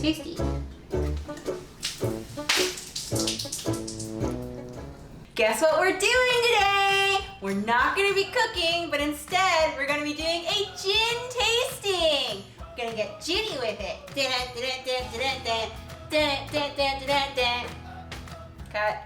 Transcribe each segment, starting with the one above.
tasty. Guess what we're doing today? We're not gonna be cooking, but instead we're gonna be doing a gin tasting. We're gonna get ginny with it. Cut.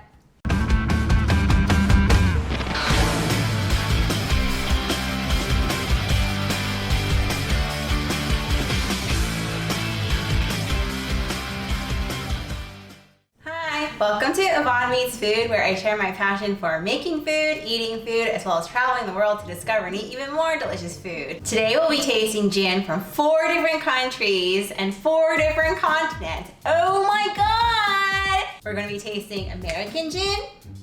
Welcome to Yvonne Meets Food, where I share my passion for making food, eating food, as well as traveling the world to discover and eat even more delicious food. Today we'll be tasting gin from 4 different countries and 4 different continents. Oh my god! We're going to be tasting American gin,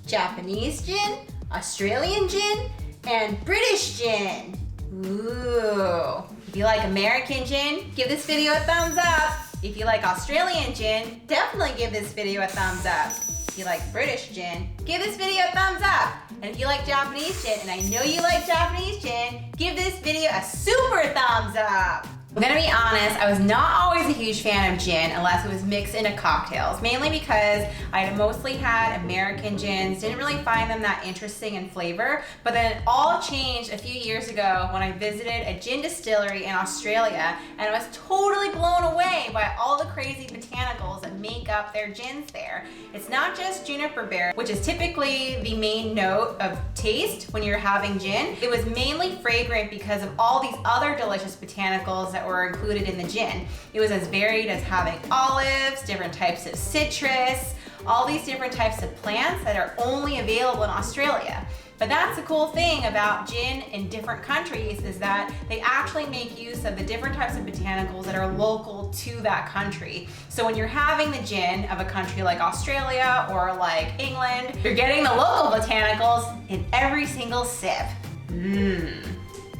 Japanese gin, Australian gin, and British gin. Ooh. If you like American gin, give this video a thumbs up. If you like Australian gin, definitely give this video a thumbs up. If you like British gin, give this video a thumbs up. And if you like Japanese gin, and I know you like Japanese gin, give this video a super thumbs up. I'm gonna be honest, I was not always a huge fan of gin unless it was mixed into cocktails, mainly because I had mostly had American gins, didn't really find them that interesting in flavor, but then it all changed a few years ago when I visited a gin distillery in Australia, and I was totally blown away by all the crazy botanicals that make up their gins there. It's not just juniper berry, which is typically the main note of taste when you're having gin. It was mainly fragrant because of all these other delicious botanicals that were included in the gin. It was as varied as having olives, different types of citrus, all these different types of plants that are only available in Australia. But that's the cool thing about gin in different countries, is that they actually make use of the different types of botanicals that are local to that country. So when you're having the gin of a country like Australia or like England, you're getting the local botanicals in every single sip.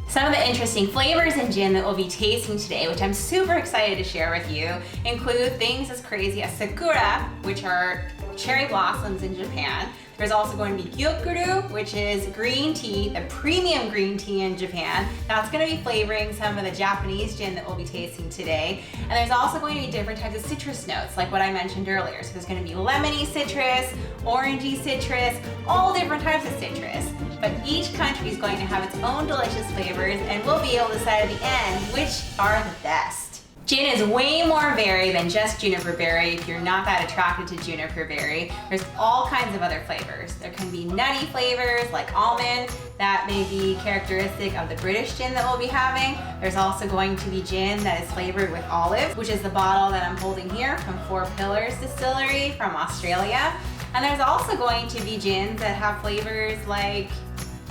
Some of the interesting flavors in gin that we'll be tasting today, which I'm super excited to share with you, include things as crazy as sakura, which are cherry blossoms in Japan. There's also going to be gyokuru, which is green tea, the premium green tea in Japan. That's going to be flavoring some of the Japanese gin that we'll be tasting today. And there's also going to be different types of citrus notes, like what I mentioned earlier. So there's going to be lemony citrus, orangey citrus, all different types of citrus. But each country is going to have its own delicious flavors, and we'll be able to decide at the end which are the best. Gin is way more varied than just juniper berry. If you're not that attracted to juniper berry, there's all kinds of other flavors. There can be nutty flavors like almond that may be characteristic of the British gin that we'll be having. There's also going to be gin that is flavored with olive, which is the bottle that I'm holding here from 4 Pillars Distillery from Australia. And there's also going to be gins that have flavors like,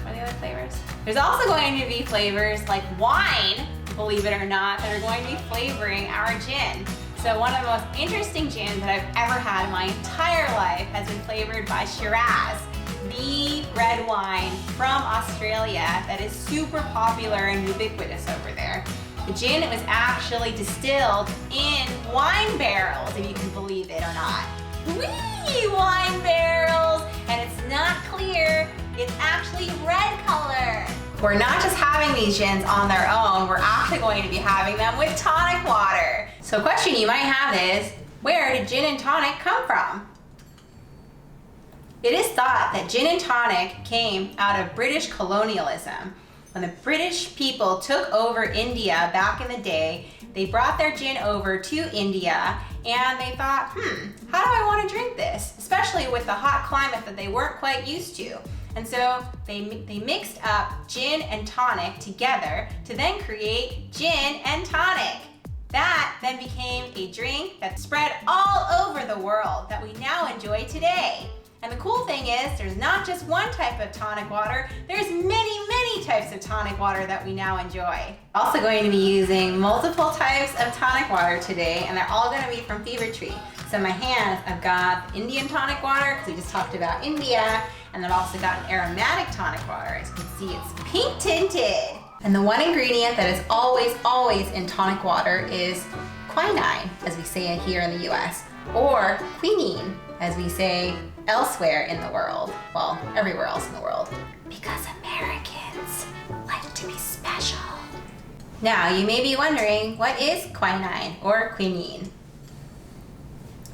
what are the other flavors? There's also going to be flavors like wine, believe it or not, that are going to be flavoring our gin. So one of the most interesting gins that I've ever had in my entire life has been flavored by Shiraz, the red wine from Australia that is super popular and ubiquitous over there. The gin was actually distilled in wine barrels, if you can believe it or not. Whee! Wine barrels! And it's not clear, it's actually red color. We're not just having these gins on their own, we're actually going to be having them with tonic water. So a question you might have is, where did gin and tonic come from? It is thought that gin and tonic came out of British colonialism. When the British people took over India back in the day, they brought their gin over to India, and they thought, how do I want to drink this? Especially with the hot climate that they weren't quite used to. And so they mixed up gin and tonic together to then create gin and tonic. That then became a drink that spread all over the world that we now enjoy today. And the cool thing is, there's not just one type of tonic water, there's many types of tonic water that we now enjoy. Also going to be using multiple types of tonic water today, and they're all going to be from Fever Tree. So in my hands, I've got Indian tonic water, because we just talked about India, and I've also got an aromatic tonic water. As you can see, it's pink tinted. And the one ingredient that is always in tonic water is quinine, as we say it here in the US, or quinine, as we say elsewhere in the world. Well, everywhere else in the world. Because Americans like to be special. Now, you may be wondering, what is quinine or quinine?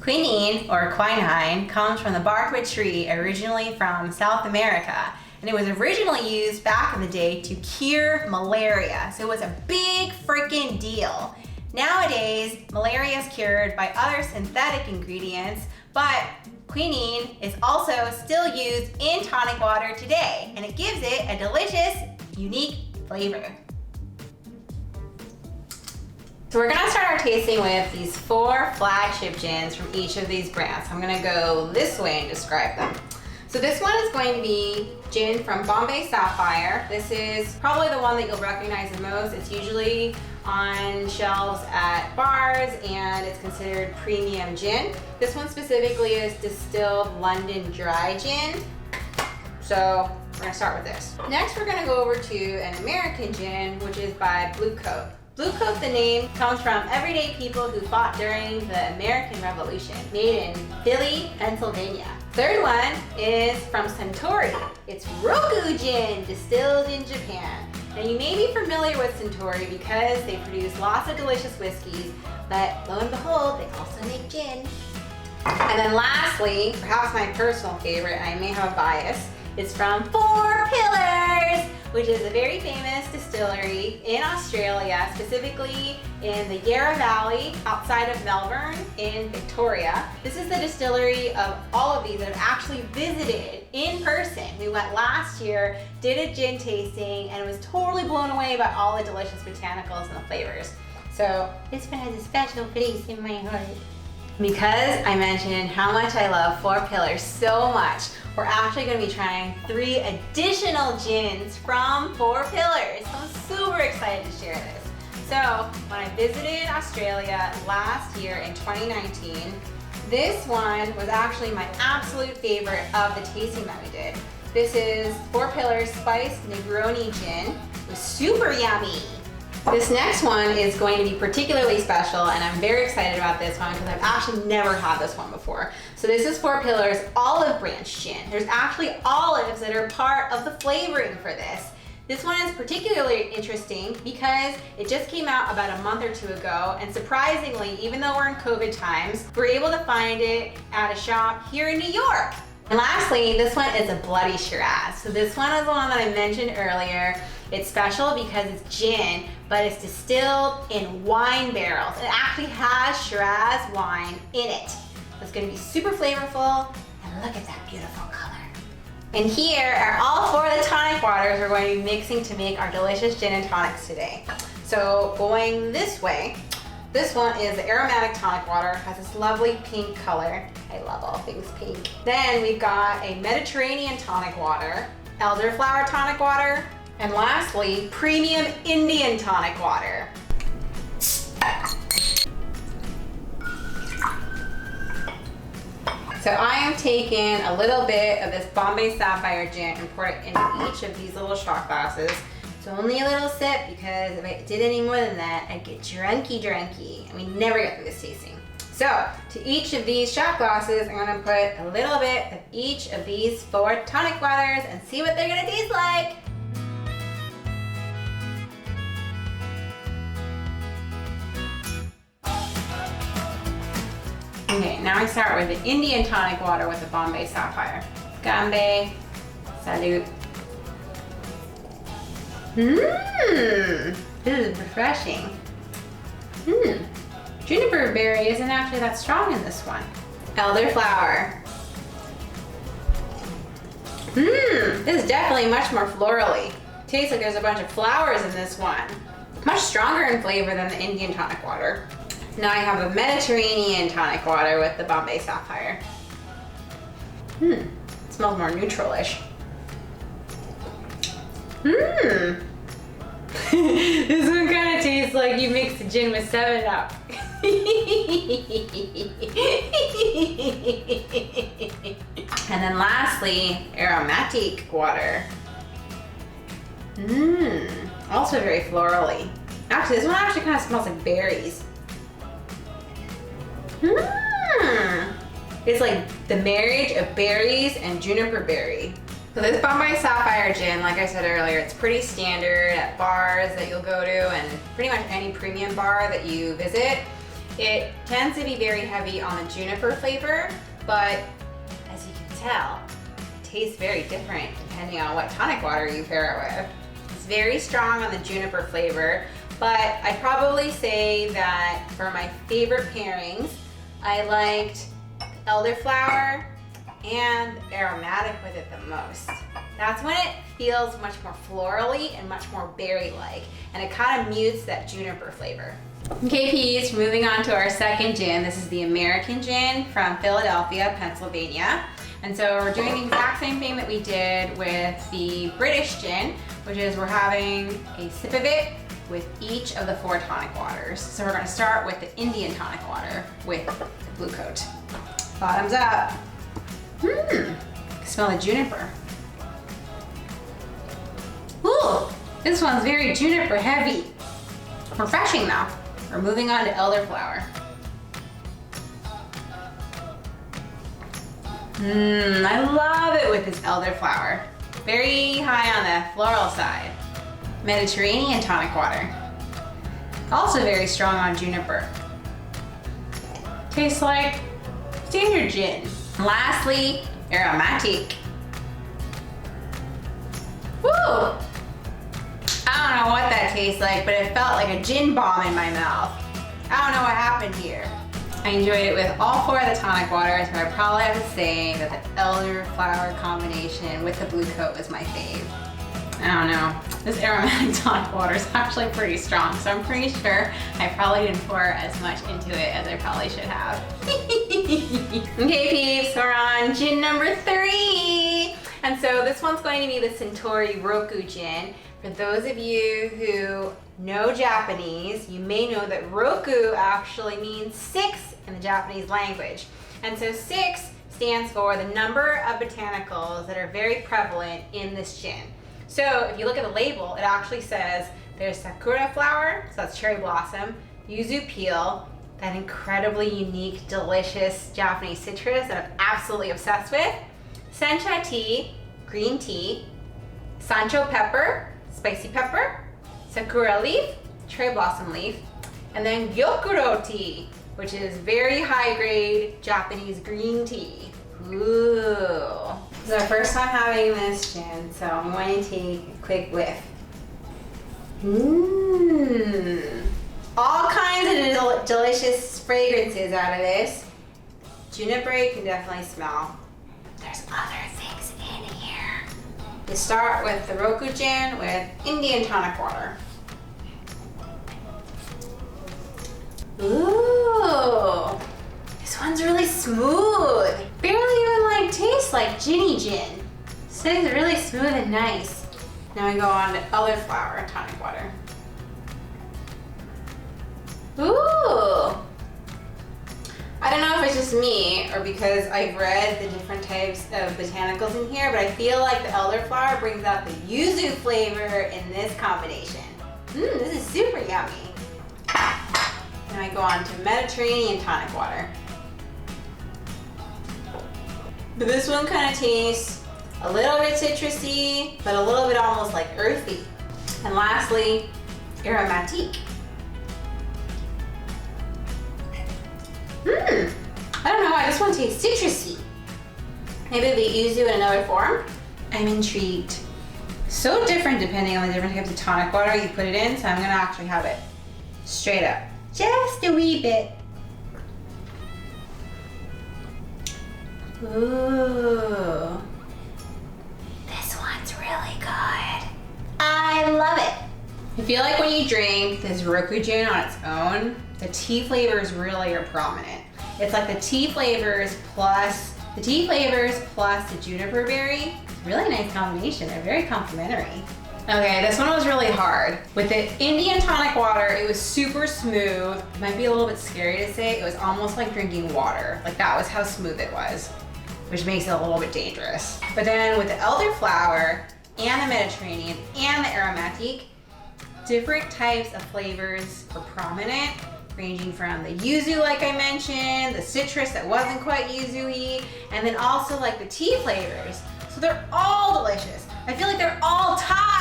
Quinine, or quinine, comes from the bark of a tree originally from South America. And it was originally used back in the day to cure malaria. So it was a big freaking deal. Nowadays, malaria is cured by other synthetic ingredients, but quinine is also still used in tonic water today, and it gives it a delicious, unique flavor. So we're gonna start our tasting with these 4 flagship gins from each of these brands. I'm gonna go this way and describe them. So this one is going to be gin from Bombay Sapphire. This is probably the one that you'll recognize the most. It's usually on shelves at bars and it's considered premium gin. This one specifically is distilled London dry gin. So we're gonna start with this. Next we're gonna go over to an American gin, which is by Bluecoat. Bluecoat, the name, comes from everyday people who fought during the American Revolution, made in Philly, Pennsylvania. Third one is from Suntory. It's Roku gin, distilled in Japan. Now you may be familiar with Suntory because they produce lots of delicious whiskeys, but lo and behold, they also make gin. And then lastly, perhaps my personal favorite, I may have a bias, it's from Four Pillars, which is a very famous distillery in Australia, specifically in the Yarra Valley outside of Melbourne in Victoria. This is the distillery of all of these that I've actually visited in person. We went last year, did a gin tasting, and was totally blown away by all the delicious botanicals and the flavors. So this one has a special place in my heart. Because I mentioned how much I love Four Pillars so much, we're actually going to be trying 3 additional gins from Four Pillars. So I'm super excited to share this. So when I visited Australia last year in 2019, this one was actually my absolute favorite of the tasting that we did. This is Four Pillars Spiced Negroni Gin. It was super yummy. This next one is going to be particularly special, and I'm very excited about this one because I've actually never had this one before. So this is Four Pillars Olive Branch Gin. There's actually olives that are part of the flavoring for this. This one is particularly interesting because it just came out about a month or 2 ago, and surprisingly, even though we're in COVID times, we're able to find it at a shop here in New York. And lastly, this one is a Bloody Shiraz. So this one is the one that I mentioned earlier. It's special because it's gin, but it's distilled in wine barrels. It actually has Shiraz wine in it. It's gonna be super flavorful, and look at that beautiful color. And here are all 4 of the tonic waters we're going to be mixing to make our delicious gin and tonics today. So going this way, this one is the aromatic tonic water. It has this lovely pink color. I love all things pink. Then we've got a Mediterranean tonic water, elderflower tonic water, and lastly, premium Indian tonic water. So I am taking a little bit of this Bombay Sapphire gin and pour it into each of these little shot glasses. So only a little sip, because if I did any more than that, I'd get drunky, and we never get through this tasting. So to each of these shot glasses, I'm gonna put a little bit of each of these 4 tonic waters and see what they're gonna taste like. Okay, now I start with the Indian tonic water with the Bombay Sapphire. Gambe, salute. This is refreshing. Juniper berry isn't actually that strong in this one. Elderflower. This is definitely much more florally. Tastes like there's a bunch of flowers in this one. Much stronger in flavor than the Indian tonic water. Now I have a Mediterranean tonic water with the Bombay Sapphire. It smells more neutral-ish. This one kind of tastes like you mixed a gin with 7-Up. And then lastly, aromatic water. Also very florally. Actually, this one actually kind of smells like berries. It's like the marriage of berries and juniper berry. So this Bombay Sapphire gin, like I said earlier, it's pretty standard at bars that you'll go to and pretty much any premium bar that you visit. It tends to be very heavy on the juniper flavor, but as you can tell, it tastes very different depending on what tonic water you pair it with. It's very strong on the juniper flavor, but I'd probably say that for my favorite pairings, I liked elderflower and aromatic with it the most. That's when it feels much more florally and much more berry-like, and it kind of mutes that juniper flavor. Okay, peeps, moving on to our second gin. This is the American gin from Philadelphia, Pennsylvania. And so we're doing the exact same thing that we did with the British gin, which is we're having a sip of it with each of the 4 tonic waters. So we're gonna start with the Indian tonic water with the bluecoat. Bottoms up. Smell the juniper. Ooh, this one's very juniper heavy. Refreshing though. We're moving on to elderflower. I love it with this elderflower. Very high on the floral side. Mediterranean tonic water. Also very strong on juniper. Tastes like standard gin. And lastly, aromatic. Woo! I don't know what that tastes like, but it felt like a gin bomb in my mouth. I don't know what happened here. I enjoyed it with all 4 of the tonic waters, but I probably have to say that the elderflower combination with the bluecoat was my fave. I don't know. This aromatic tonic water is actually pretty strong, so I'm pretty sure I probably didn't pour as much into it as I probably should have. Okay, peeps, we're on gin number 3. And so this one's going to be the Suntory Roku gin. For those of you who know Japanese, you may know that roku actually means 6 in the Japanese language. And so 6 stands for the number of botanicals that are very prevalent in this gin. So if you look at the label, it actually says there's sakura flower, so that's cherry blossom, yuzu peel, that incredibly unique, delicious Japanese citrus that I'm absolutely obsessed with, sencha tea, green tea, sancho pepper, spicy pepper, sakura leaf, cherry blossom leaf, and then gyokuro tea, which is very high grade Japanese green tea. Ooh. This is our first time having this gin, so I'm going to take a quick whiff. All kinds of delicious fragrances out of this. Juniper you can definitely smell. There's other things in here. We start with the Roku gin with Indian tonic water. Ooh, this one's really smooth. Barely even tastes like ginny gin. This is really smooth and nice. Now we go on to elderflower tonic water. Ooh. I don't know if it's just me or because I've read the different types of botanicals in here, but I feel like the elderflower brings out the yuzu flavor in this combination. This is super yummy. Now I go on to Mediterranean tonic water. But this one kind of tastes a little bit citrusy, but a little bit almost like earthy. And lastly, aromatic. I don't know why this one tastes citrusy. Maybe the yuzu in another form? I'm intrigued. So different depending on the different types of tonic water you put it in, so I'm gonna actually have it straight up. Just a wee bit. Ooh. This one's really good. I love it. I feel like when you drink this Roku gin on its own, the tea flavors really are prominent. It's like the tea flavors plus the juniper berry. Really nice combination. They're very complementary. Okay, this one was really hard. With the Indian tonic water, it was super smooth. It might be a little bit scary to say. It was almost like drinking water. Like that was how smooth it was, which makes it a little bit dangerous. But then with the elderflower and the Mediterranean and the aromatic, different types of flavors were prominent, ranging from the yuzu, like I mentioned, the citrus that wasn't quite yuzu-y, and then also like the tea flavors. So they're all delicious. I feel like they're all tied.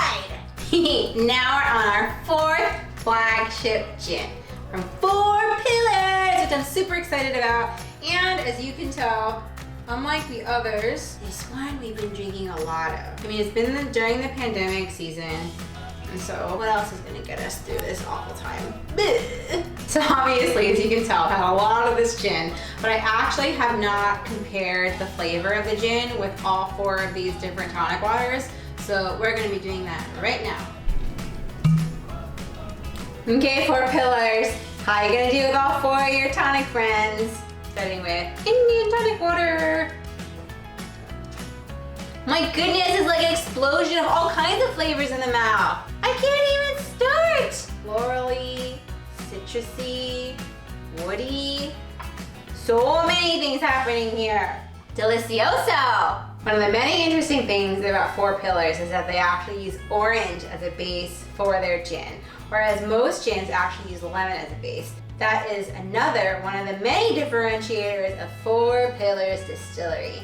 Now we're on our 4th flagship gin from 4 Pillars. which I'm super excited about. And as you can tell, unlike the others, this one we've been drinking a lot of. I mean, it's been during the pandemic season, and so what else is gonna get us through this awful time? Bleh. So obviously, as you can tell, I've had a lot of this gin, but I actually have not compared the flavor of the gin with all 4 of these different tonic waters. So we're gonna be doing that right now. Okay, 4 pillars. How are you gonna do with all 4 of your tonic friends? Starting with Indian tonic water. My goodness, it's like an explosion of all kinds of flavors in the mouth. I can't even start. Florally, citrusy, woody. So many things happening here. Delicioso. One of the many interesting things about 4 pillars is that they actually use orange as a base for their gin, whereas most gins actually use lemon as a base. That is another one of the many differentiators of 4 Pillars Distillery.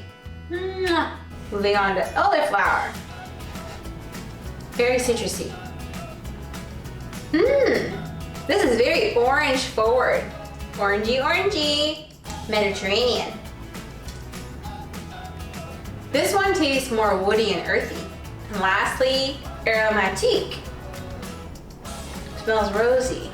Mwah. Moving on to elderflower. Very citrusy. This is very orange forward. Orangey, orangey. Mediterranean. This one tastes more woody and earthy. And lastly, aromatique. Smells rosy.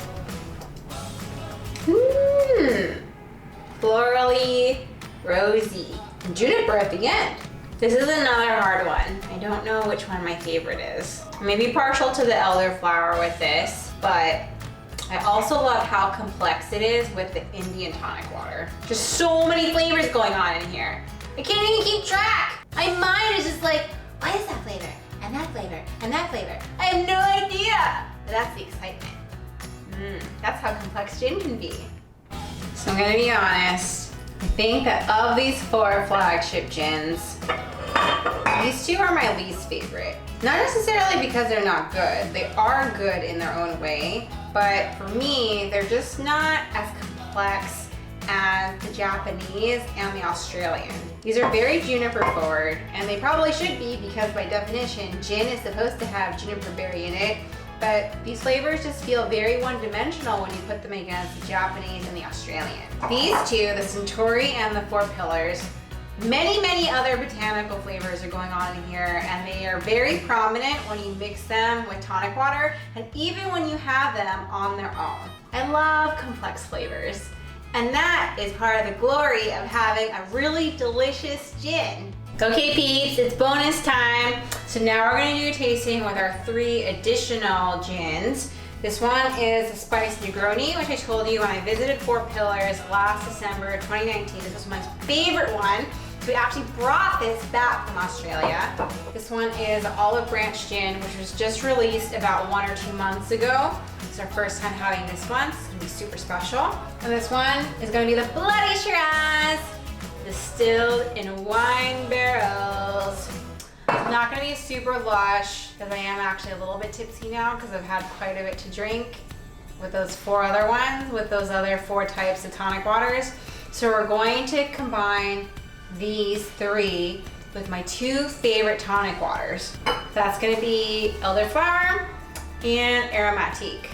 Florally, rosy. And juniper at the end. This is another hard one. I don't know which one my favorite is. I may be partial to the elderflower with this, but I also love how complex it is with the Indian tonic water. Just so many flavors going on in here. I can't even keep track. My mind is just like, what is that flavor? And that flavor, and that flavor. I have no idea. But that's the excitement. That's how complex gin can be. So I'm gonna be honest. I think that of these 4 flagship gins, these 2 are my least favorite. Not necessarily because they're not good. They are good in their own way, but for me, they're just not as complex as the Japanese and the Australian. These are very juniper forward, and they probably should be because by definition, gin is supposed to have juniper berry in it, but these flavors just feel very one-dimensional when you put them against the Japanese and the Australian. These 2, the Centauri and the 4 Pillars, many other botanical flavors are going on in here, and they are very prominent when you mix them with tonic water, and even when you have them on their own. I love complex flavors, and that is part of the glory of having a really delicious gin. Okay peeps, it's bonus time. So now we're gonna do a tasting with our 3 additional gins. This one is the spiced Negroni, which I told you when I visited 4 Pillars last December 2019. This was my favorite one. So we actually brought this back from Australia. This one is Olive Branch Gin, which was just released about 1 or 2 months ago. It's our first time having this one, so it's gonna be super special. And this one is gonna be the Bloody Shiraz, distilled in wine barrels. It's not gonna be super lush because I am actually a little bit tipsy now because I've had quite a bit to drink with those 4 other ones, with those other 4 types of tonic waters. So we're going to combine these 3 with my 2 favorite tonic waters. That's gonna be elderflower and aromatique.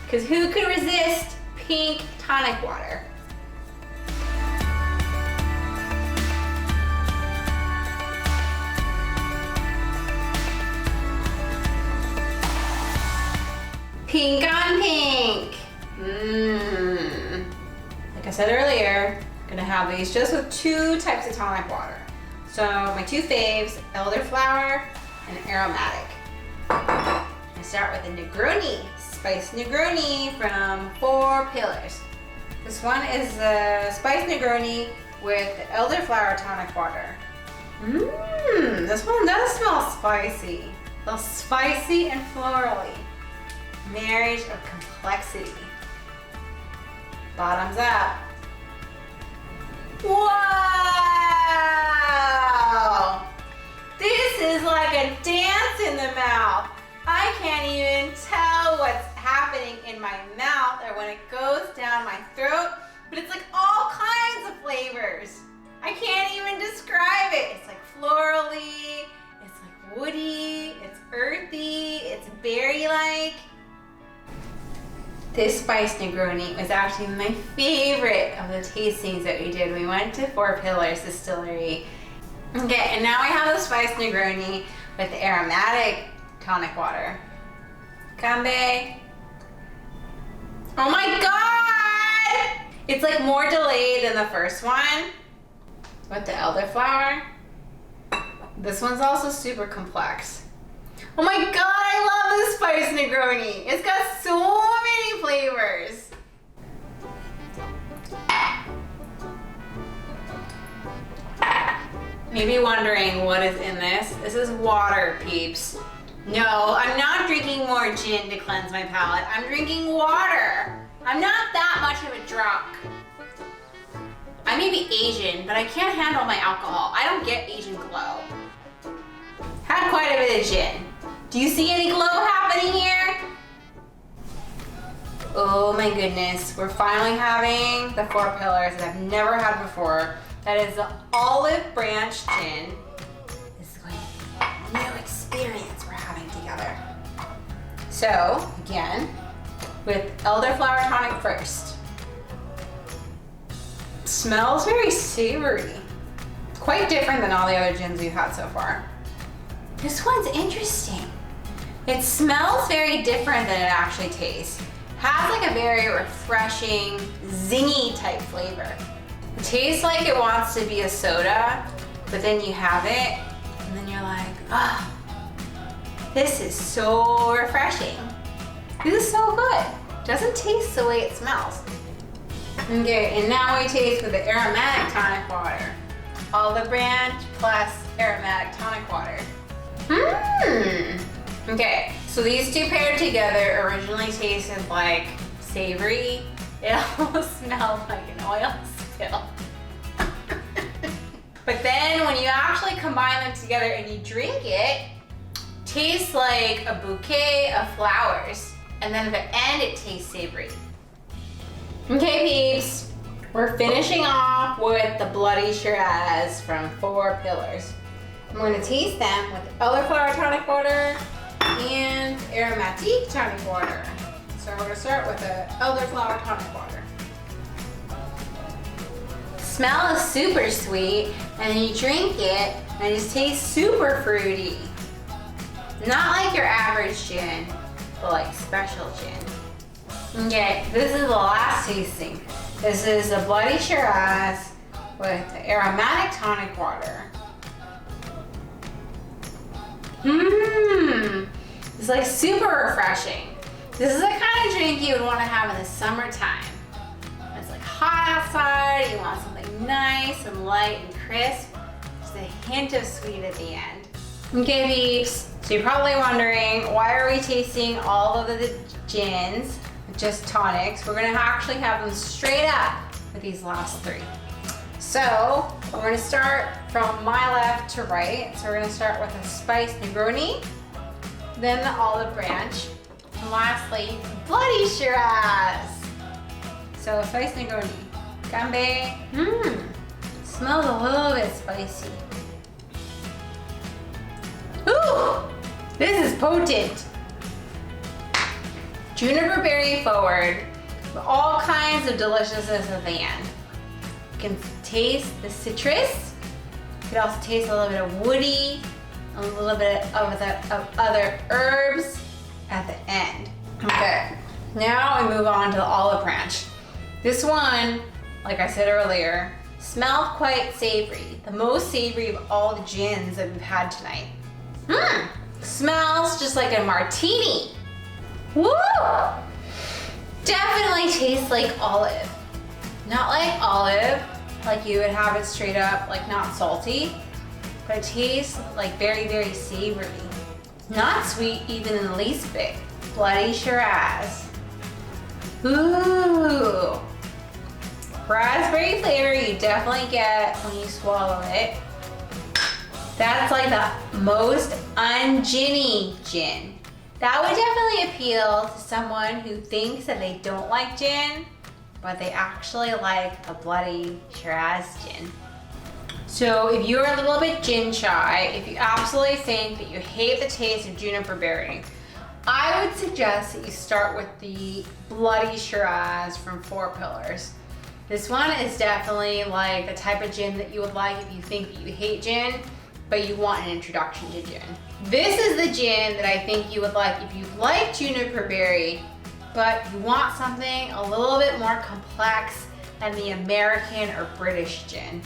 Because who could resist pink tonic water? Pink on pink. Like I said earlier, I'm gonna have these just with 2 types of tonic water. So my 2 faves, elderflower and aromatic. I start with the Negroni, spiced Negroni from 4 Pillars. This one is the spiced Negroni with the elderflower tonic water. This one does smell spicy. A little spicy and florally. Marriage of complexity. Bottoms up. Wow! This is like a dance in the mouth. I can't even tell what's happening in my mouth or when it goes down my throat, but it's like all kinds of flavors. I can't even describe it. It's like florally, it's like woody, it's earthy, it's berry-like. This spiced Negroni was actually my favorite of the tastings that we did. We went to Four Pillars Distillery. Okay, and now I have the spiced Negroni with the aromatic tonic water. Bombay. Oh my God! It's like more delayed than the first one with the elderflower. This one's also super complex. Oh my God, I love this spiced Negroni. It's got so many flavors. Maybe wondering what is in this. This is water, peeps. No, I'm not drinking more gin to cleanse my palate. I'm drinking water. I'm not that much of a drunk. I may be Asian, but I can't handle my alcohol. I don't get Asian glow. Had quite a bit of gin. Do you see any glow happening here? Oh my goodness, we're finally having the Four Pillars that I've never had before. That is the olive branch gin. This is going to be a new experience we're having together. So, again, with elderflower tonic first. Smells very savory. Quite different than all the other gins we've had so far. This one's interesting. It smells very different than it actually tastes. Has like a very refreshing, zingy type flavor. It tastes like it wants to be a soda, but then you have it, and then you're like, ah, oh, this is so refreshing. This is so good. Doesn't taste the way it smells. Okay, and now we taste with the aromatic tonic water. Olive branch plus aromatic tonic water. Okay, so these two paired together originally tasted like savory. It almost smelled like an oil spill. But then when you actually combine them together and you drink it, tastes like a bouquet of flowers. And then at the end it tastes savory. Okay peeps, we're finishing off with the bloody Shiraz from Four Pillars. I'm going to taste them with elderflower tonic water and aromatic tonic water. So we're going to start with the elderflower tonic water. Smell is super sweet, and then you drink it and it just tastes super fruity. Not like your average gin, but like special gin. Okay, this is the last tasting. This is the bloody Shiraz with the aromatic tonic water. It's like super refreshing. This is the kind of drink you would want to have in the summertime. It's like hot outside, you want something nice and light and crisp. Just a hint of sweet at the end. Okay peeps, so you're probably wondering, why are we tasting all of the gins, just tonics? We're gonna actually have them straight up with these last three. So we're gonna start from my left to right. So we're gonna start with a spiced Negroni, then the olive branch, and lastly, bloody Shiraz. So spiced Negroni, Bombay. Smells a little bit spicy. Ooh, this is potent. Juniper berry forward, with all kinds of deliciousness at the end. You can taste the citrus. You can also taste a little bit of woody, a little bit of other herbs at the end. Okay, now we move on to the olive branch. This one, like I said earlier, smelled quite savory. The most savory of all the gins that we've had tonight. Smells just like a martini. Woo! Definitely tastes like olive. Not like olive, like you would have it straight up, like not salty, but it tastes like very, very savory. Not sweet even in the least bit. Bloody Shiraz. Ooh. Raspberry flavor you definitely get when you swallow it. That's like the most un-ginny gin. That would definitely appeal to someone who thinks that they don't like gin, but they actually like the bloody Shiraz gin. So if you're a little bit gin shy, if you absolutely think that you hate the taste of juniper berry, I would suggest that you start with the Bloody Shiraz from Four Pillars. This one is definitely like the type of gin that you would like if you think that you hate gin, but you want an introduction to gin. This is the gin that I think you would like if you like juniper berry, but you want something a little bit more complex than the American or British gin.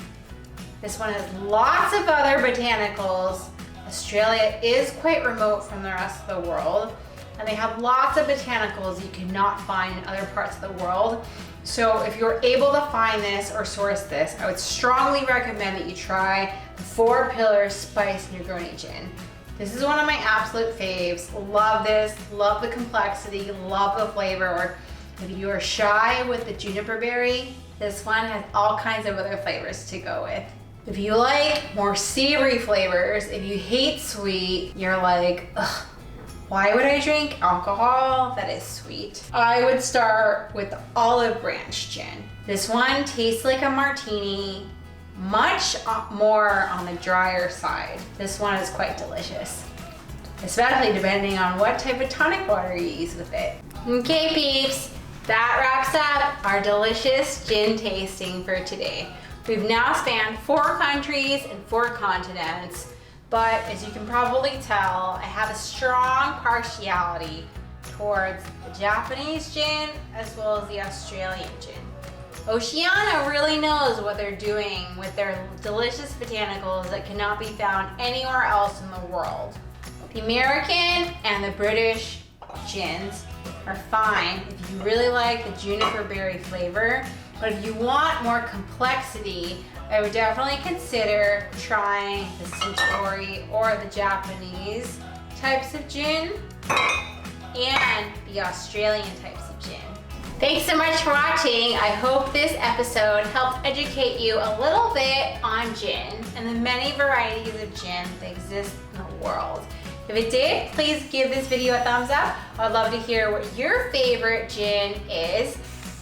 This one has lots of other botanicals. Australia is quite remote from the rest of the world, and they have lots of botanicals you cannot find in other parts of the world. So if you're able to find this or source this, I would strongly recommend that you try the Four Pillars Spice Negroni Gin. This is one of my absolute faves. Love this, love the complexity, love the flavor. If you are shy with the juniper berry, this one has all kinds of other flavors to go with. If you like more savory flavors, if you hate sweet, you're like, ugh, why would I drink alcohol that is sweet? I would start with the Olive Branch Gin. This one tastes like a martini, much more on the drier side. This one is quite delicious, especially depending on what type of tonic water you use with it. Okay peeps, that wraps up our delicious gin tasting for today. We've now spanned 4 countries and 4 continents. But as you can probably tell, I have a strong partiality towards the Japanese gin as well as the Australian gin. Oceania really knows what they're doing with their delicious botanicals that cannot be found anywhere else in the world. The American and the British gins are fine if you really like the juniper berry flavor, but if you want more complexity, I would definitely consider trying the Suntory or the Japanese types of gin and the Australian types of gin. Thanks so much for watching. I hope this episode helped educate you a little bit on gin and the many varieties of gin that exist in the world. If it did, please give this video a thumbs up. I'd love to hear what your favorite gin is.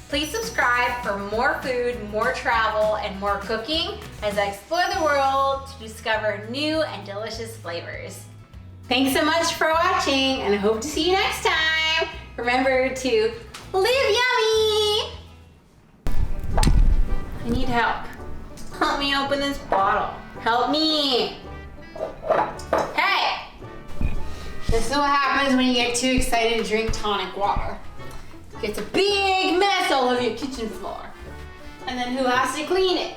Please subscribe for more food, more travel, and more cooking as I explore the world to discover new and delicious flavors. Thanks so much for watching, and I hope to see you next time. Remember to live yummy! I need help. Help me open this bottle. Help me! Hey! This is what happens when you get too excited to drink tonic water. It's a big mess all over your kitchen floor. And then who has to clean it?